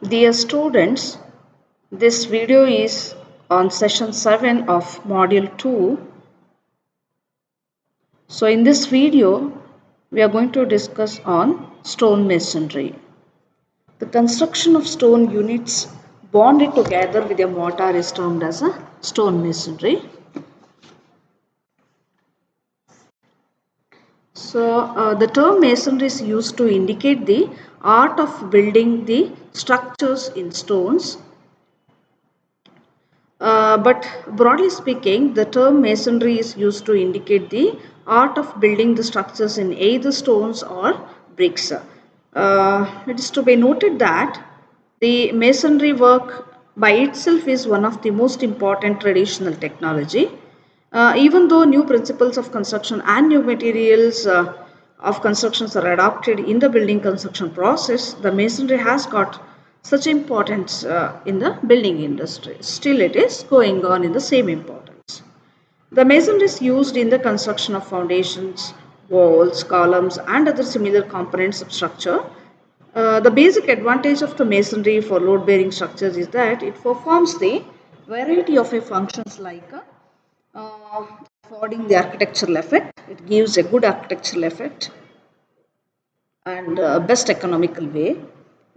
Dear students, this video is on session 7 of module 2. So in this video, we are going to discuss on stone masonry. The construction of stone units bonded together with a mortar is termed as a stone masonry. So the term masonry is used to indicate the art of building the structures in stones. But broadly speaking, the term masonry is used to indicate the art of building the structures in either stones or bricks. It is to be noted that the masonry work by itself is one of the most important traditional technology. Even though new principles of construction and new materials of constructions are adopted in the building construction process, the masonry has got such importance in the building industry. Still, it is going on in the same importance. The masonry is used in the construction of foundations, walls, columns, and other similar components of structure. The basic advantage of the masonry for load-bearing structures is that it performs the variety of functions like affording the architectural effect. It gives a good architectural effect and best economical way,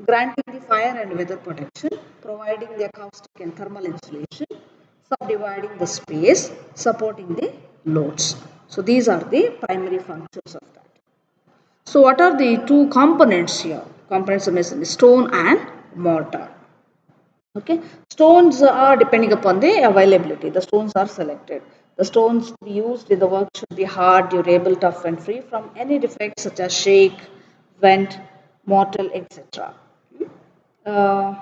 granting the fire and weather protection, providing the acoustic and thermal insulation, subdividing the space, supporting the loads. So these are the primary functions of that. So what are the two components here? Components of masonry: stone and mortar. Okay, stones are depending upon the availability. The stones are selected. The stones to be used in the work should be hard, durable, tough, and free from any defects such as shake, vent, mortar, etc. Uh,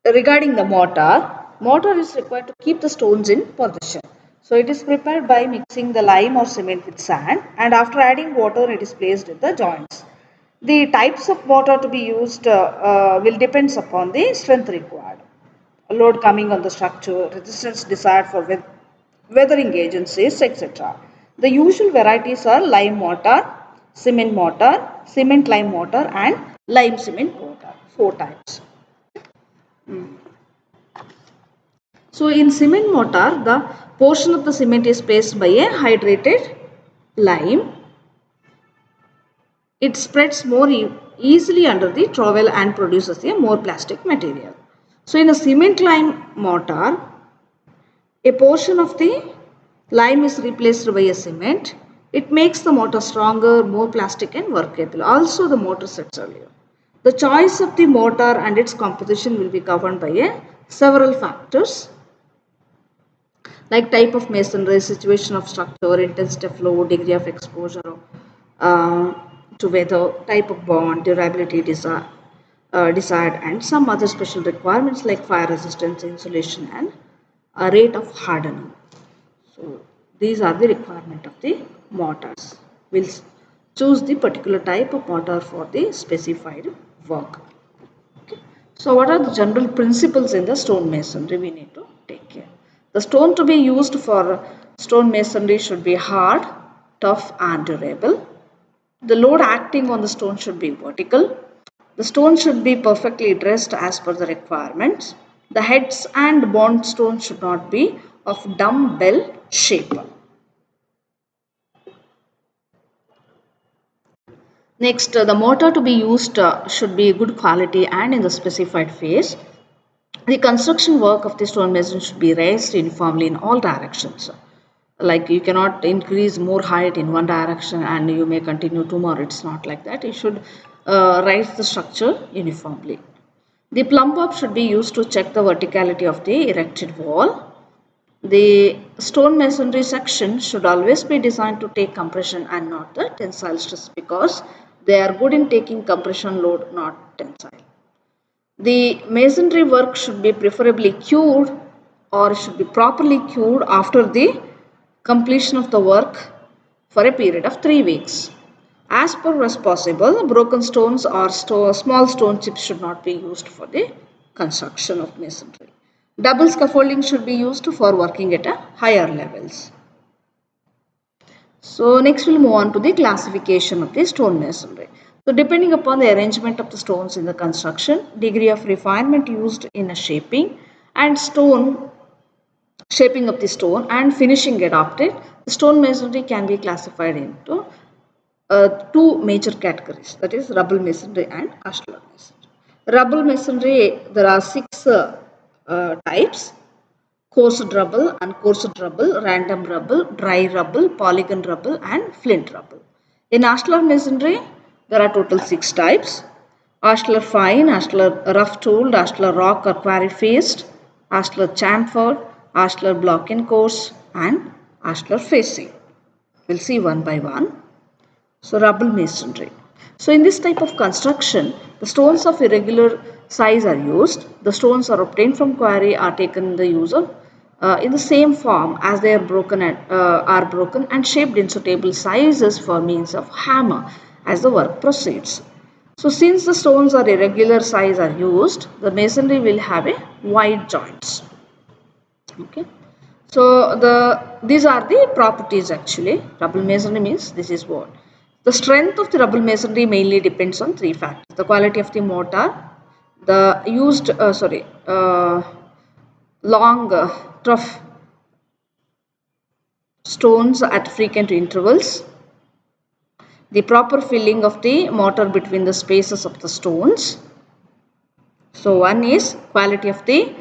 Regarding the mortar is required to keep the stones in position. So it is prepared by mixing the lime or cement with sand, and after adding water it is placed in the joints. The types of mortar to be used will depends upon the strength required, load coming on the structure, resistance desired for weathering agencies, etc. The usual varieties are lime mortar, cement lime mortar, and lime cement mortar. Four types. So in cement mortar, the portion of the cement is placed by a hydrated lime. It spreads more easily under the trowel and produces a more plastic material. So in a cement lime mortar, a portion of the lime is replaced by a cement. It makes the mortar stronger, more plastic and workable. Also the mortar sets earlier. The choice of the mortar and its composition will be governed by several factors like type of masonry, situation of structure, intensity of load, degree of exposure uh, to weather, type of bond, durability desired, and some other special requirements like fire resistance, insulation, and rate of hardening. So these are the requirement of the mortars. We'll choose the particular type of mortar for the specified work. Okay. So what are the general principles in the stone masonry we need to take care? The stone to be used for stone masonry should be hard, tough and durable. The load acting on the stone should be vertical. The stone should be perfectly dressed as per the requirements. The heads and bond stone should not be of dumbbell shape. Next, the mortar to be used should be good quality and in the specified phase. The construction work of the stonemason should be raised uniformly in all directions. Like you cannot increase more height in one direction and you may continue two more. It's not like that. You should raise the structure uniformly. The plumb bob should be used to check the verticality of the erected wall. The stone masonry section should always be designed to take compression and not the tensile stress because they are good in taking compression load, not tensile. The masonry work should be preferably cured or should be properly cured after the completion of the work for a period of 3 weeks. As per as possible, broken stones or small stone chips should not be used for the construction of masonry. Double scaffolding should be used for working at a higher levels. So next we'll move on to the classification of the stone masonry. So depending upon the arrangement of the stones in the construction, degree of refinement used in a shaping and stone shaping of the stone and finishing adopted, the stone masonry can be classified into two major categories, that is rubble masonry and ashlar masonry. Rubble masonry, there are six types: coarse rubble, uncoarsed rubble, random rubble, dry rubble, polygon rubble and flint rubble. In ashlar masonry, there are total six types: ashlar fine, ashlar rough tooled, ashlar rock or quarry faced, ashlar chamfered, ashlar block and coarse and ashlar facing. We'll see one by one. So rubble masonry. So in this type of construction, the stones of irregular size are used. The stones are obtained from quarry are taken in the use of in the same form as they are broken and shaped in suitable sizes for means of hammer as the work proceeds. So since the stones are irregular size are used, the masonry will have a wide joints. Okay. So these are the properties actually. Rubble masonry means this is what. The strength of the rubble masonry mainly depends on three factors: the quality of the mortar, the used long tough stones at frequent intervals, the proper filling of the mortar between the spaces of the stones. So one is quality of the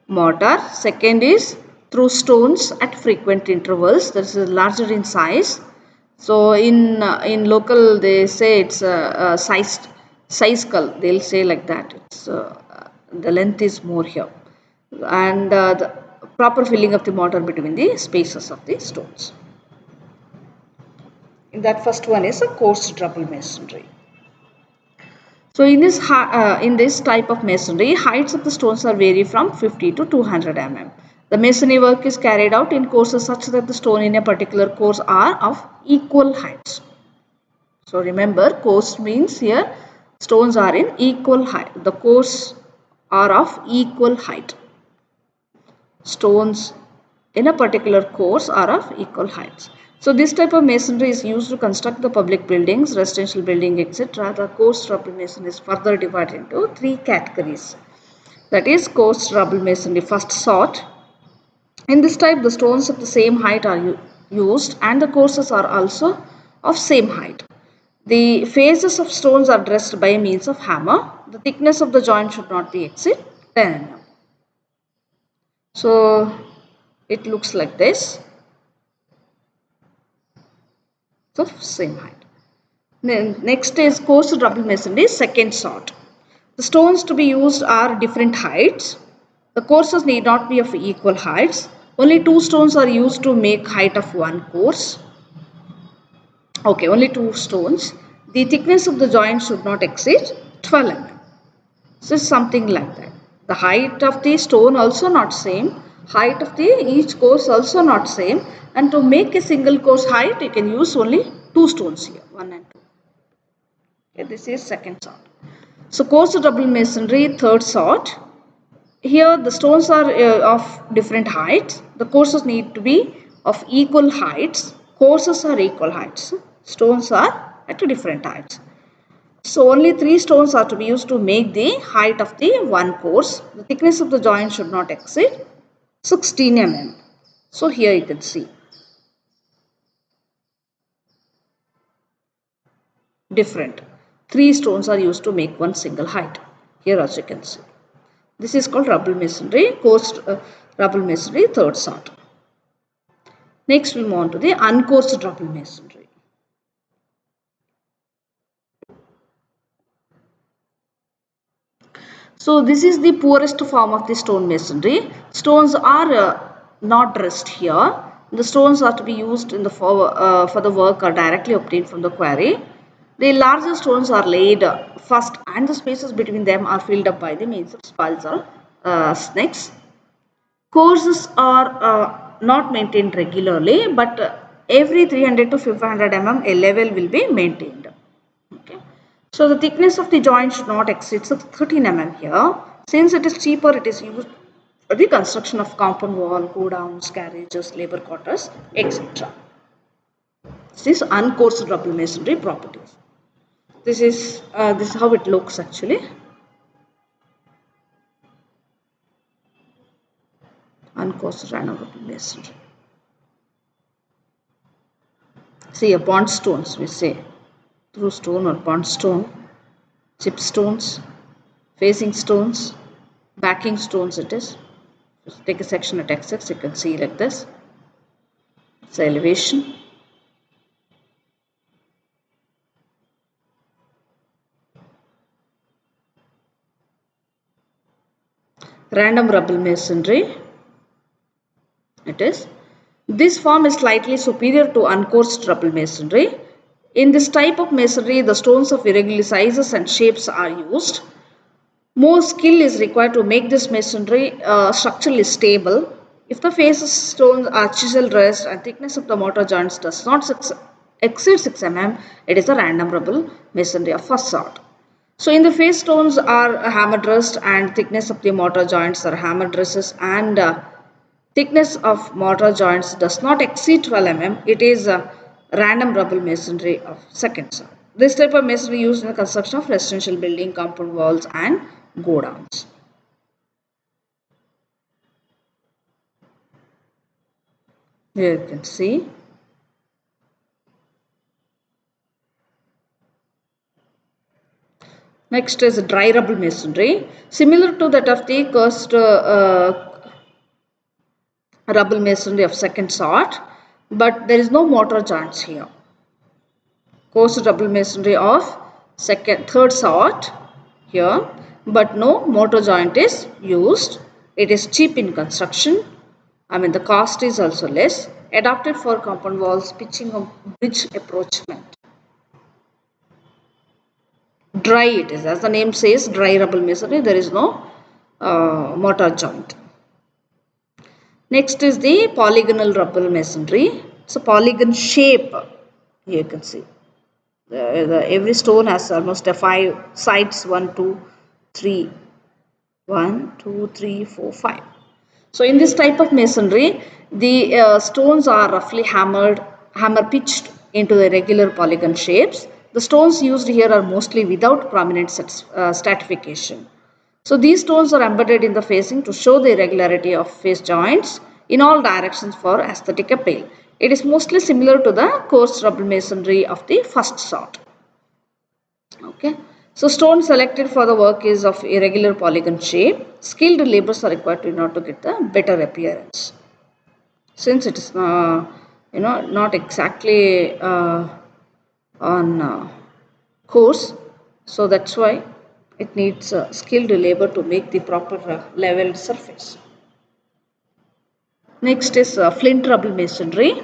mortar, second is through stones at frequent intervals, that is larger in size. So in local they say it's a size skull, they'll say like that. It's the length is more here, and the proper filling of the mortar between the spaces of the stones. That first one is a coarse rubble masonry. So in this type of masonry, heights of the stones are vary from 50 to 200 mm. The masonry work is carried out in courses such that the stone in a particular course are of equal heights. So remember, course means here stones are in equal height. The course are of equal height. Stones in a particular course are of equal heights. So this type of masonry is used to construct the public buildings, residential building, etc. The coarse rubble masonry is further divided into three categories. That is coarse rubble masonry first sort. In this type, the stones of the same height are used and the courses are also of same height. The faces of stones are dressed by means of hammer. The thickness of the joint should not be exceed 10 mm. So it looks like this. So same height. Next is coarse rubble masonry, second sort. The stones to be used are different heights. The courses need not be of equal heights. Only two stones are used to make height of one course. Okay, only two stones. The thickness of the joint should not exceed 12 mm. So something like that. The height of the stone also not same. Height of the each course also not same. And to make a single course height, you can use only two stones here, 1 and 2. Okay, this is second sort. So coarse rubble masonry, third sort. Here the stones are of different heights. The courses need to be of equal heights. Courses are equal heights. Stones are at different heights. So only three stones are to be used to make the height of the one course. The thickness of the joint should not exceed 16 mm. So here you can see. Different. Three stones are used to make one single height. Here also you can see. This is called rubble masonry, coarse rubble masonry, third sort. Next we move on to the uncoursed rubble masonry. So this is the poorest form of the stone masonry. Stones are not dressed here. The stones are to be used in the for the work are directly obtained from the quarry. The larger stones are laid first and the spaces between them are filled up by the means of spalls or snakes. Courses are not maintained regularly, but every 300 to 500 mm a level will be maintained. Okay. So the thickness of the joint should not exceed 13 mm here. Since it is cheaper, it is used for the construction of compound wall, godowns, garages, labor quarters, etc. This is uncoursed rubble masonry properties. This is how it looks actually. Uncoarse random rubble masonry. See, a pond stones we say, through stone or pond stone, chip stones, facing stones, backing stones it is. Just take a section at X, you can see like this. It's elevation. Random rubble masonry. It is. This form is slightly superior to uncoarse rubble masonry. In this type of masonry, the stones of irregular sizes and shapes are used. More skill is required to make this masonry structurally stable. If the faces stones are chisel dressed and thickness of the mortar joints does not exceed 6 mm, it is a random rubble masonry of first sort. So in the face stones are hammer dressed and thickness of the mortar joints are hammer dresses and thickness of mortar joints does not exceed 12 mm. It is a random rubble masonry of second sort. This type of masonry used in the construction of residential building, compound walls and godowns. Here you can see. Next is dry rubble masonry, similar to that of the cursed rubble masonry of second sort, but there is no mortar joints here. Coarse rubble masonry of third sort here, but no mortar joint is used. It is cheap in construction. The cost is also less. Adapted for compound walls, pitching of bridge approachment. Dry it is, as the name says, dry rubble masonry. There is no mortar joint. Next is the polygonal rubble masonry. It's a polygon shape. Here you can see. Every stone has almost 5 sides, 1, 2, 3, 1, 2, 3, 4, 5. So in this type of masonry, the stones are roughly hammer pitched into the regular polygon shapes. The stones used here are mostly without prominent stratification. So these stones are embedded in the facing to show the irregularity of face joints in all directions for aesthetic appeal. It is mostly similar to the coarse rubble masonry of the first sort. Okay. So stone selected for the work is of irregular polygon shape. Skilled laborers are required in order to get the better appearance. Since it is not exactly on course, so that's why it needs skilled labor to make the proper leveled surface. Next is flint rubble masonry.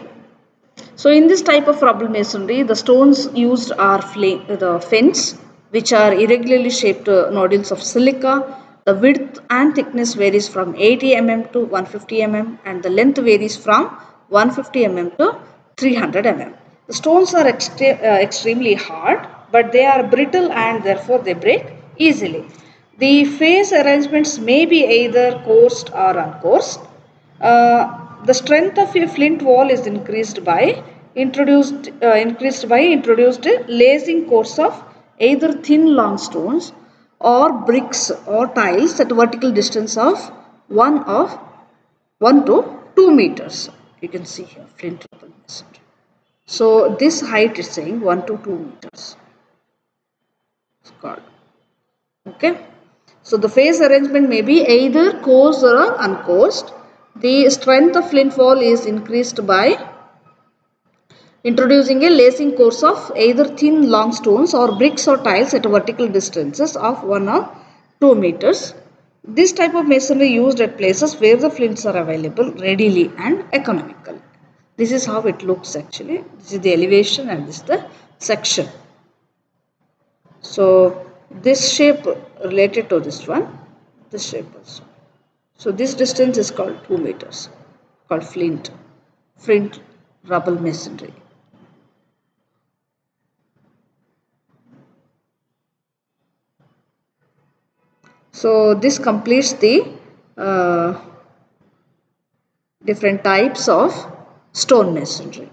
So in this type of rubble masonry, the stones used are the flints, which are irregularly shaped nodules of silica. The width and thickness varies from 80 mm to 150 mm and the length varies from 150 mm to 300 mm. The stones are extremely hard, but they are brittle and therefore they break easily. The face arrangements may be either coursed or uncoursed. The strength of a flint wall is increased by introduced lacing course of either thin long stones or bricks or tiles at a vertical distance of 1 to 2 meters. You can see here flint rubble masonry. So this height is saying 1 to 2 meters. It's called. Okay. So the face arrangement may be either coursed or uncoursed. The strength of flint wall is increased by introducing a lacing course of either thin long stones or bricks or tiles at vertical distances of 1 or 2 meters. This type of masonry used at places where the flints are available readily and economically. This is how it looks actually. This is the elevation and this is the section. So this shape related to this one, this shape also. So this distance is called 2 meters, called flint rubble masonry. So this completes the different types of stone masonry.